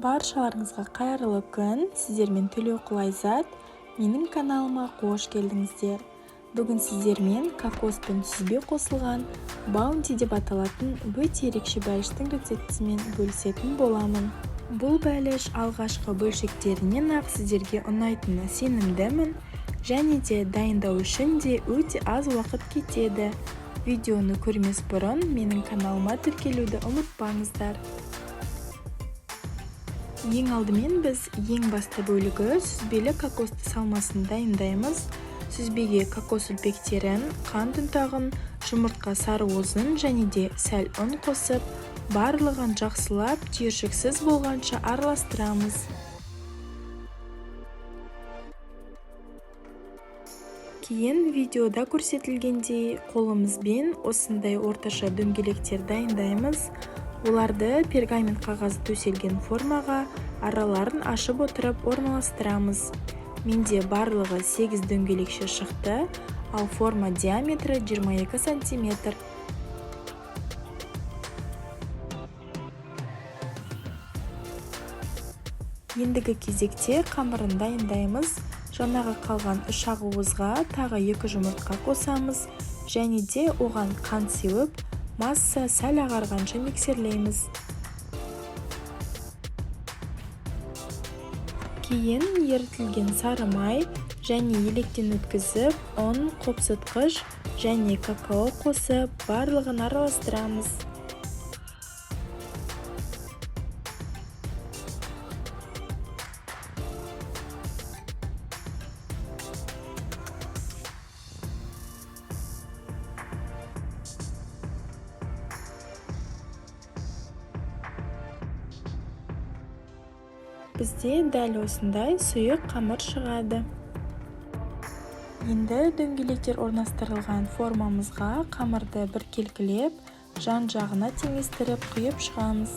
Баршаларыңызға қайырлы күн, сіздермен Төлеуқұл Айзат. Менің каналыма қош келдіңіздер. Бүгін сіздермен кокос пен сүзбе қосылған баунти деп аталатын өте ерекше бәліштің рецептісімен бөлісетін боламын. Бұл бәліш алғашқы бөлшектерінен ақ сіздерге ұнайтынына сенімдімін, және де дайындау үшін де өте аз уақыт кетеді. Видеоны көрмес бұрын менің каналыма тіркелуді ұмытпаңыздар. Ең алдымен біз ең басты бөлігі сүзбелі кокосты салмасын дайындаймыз. Сүзбеге кокос үлпектерін, қант ұнтағын, жұмыртқа сарыуызын және де сәл ұн қосып, барлығын жақсылап түйіршіксіз болғанша араластырамыз. Кейін видеода көрсетілгендей қолымызбен осындай орташа дөңгелектер дайындаймыз. Оларды пергамент қағазы төселген формаға араларын ашып отырып орналастырамыз. Менде барлығы 8 дөңгелекше шықты, ал форма диаметрі 22 см. Ендігі кезекте қамырын дайындаймыз. Жаңағы қалған 3 ақуызға тағы 2 жұмыртқа қосамыз және де оған қант сеуіп, масса сәл ағарғанша миксерлейміз. Кейін ерітілген сары май және електен өткізіп, ұн, қопсытқыш және какао қосып, барлығын араластырамыз. Бізде дәл осындай сұйық қамыр шығады. Енді дөңгелектер орнастырылған формамызға қамырды біркелкілеп, жан-жағына теңестіріп құйып шығамыз.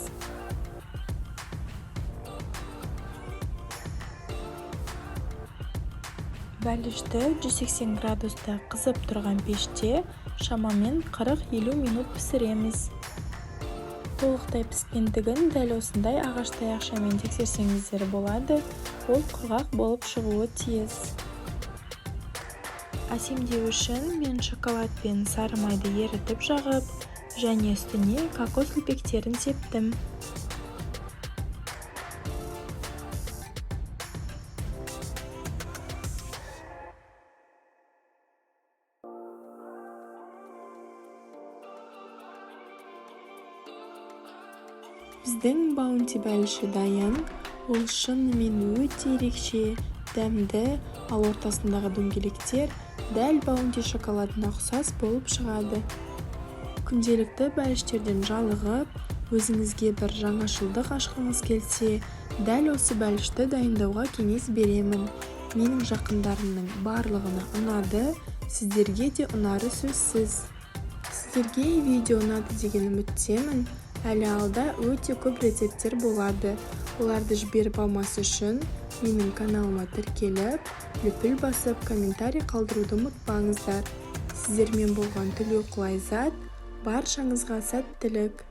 Бәлішті 180 градуста қызып тұрған пеште шамамен 40-50 минут пісіреміз. Толықтай піскендігін дәл осындай ағаш таяқшамен тексерсеңіздер болады, ол құрғақ болып шығуы тиіс. Әсемдеу үшін мен шоколад пен сары майды ерітіп жағып, және үстіне кокос үлпектерін септім. Біздің баунти бәліші дайын. Ол шынымен өте ерекше, дәмді, ал ортасындағы дөңгелектер дәл баунти шоколадына ұқсас болып шығады. Күнделікті бәліштерден жалығып, өзіңізге бір жаңашылдық ашқыңыз келсе, дәл осы бәлішті дайындауға кеңес беремін. Менің жақындарымның барлығына ұнады, сіздерге де ұнары сөзсіз. Сіздерге видео ұнады деген үміттемін. Әлі алда өте көп рецепттер болады. Оларды жіберіп алмас үшін менің каналыма тіркеліп, лүпіл басып, комментарий қалдыруды ұмытпаңыздар. Сіздермен болған Төлеуқұл Айзат. Баршаңызға сәттілік.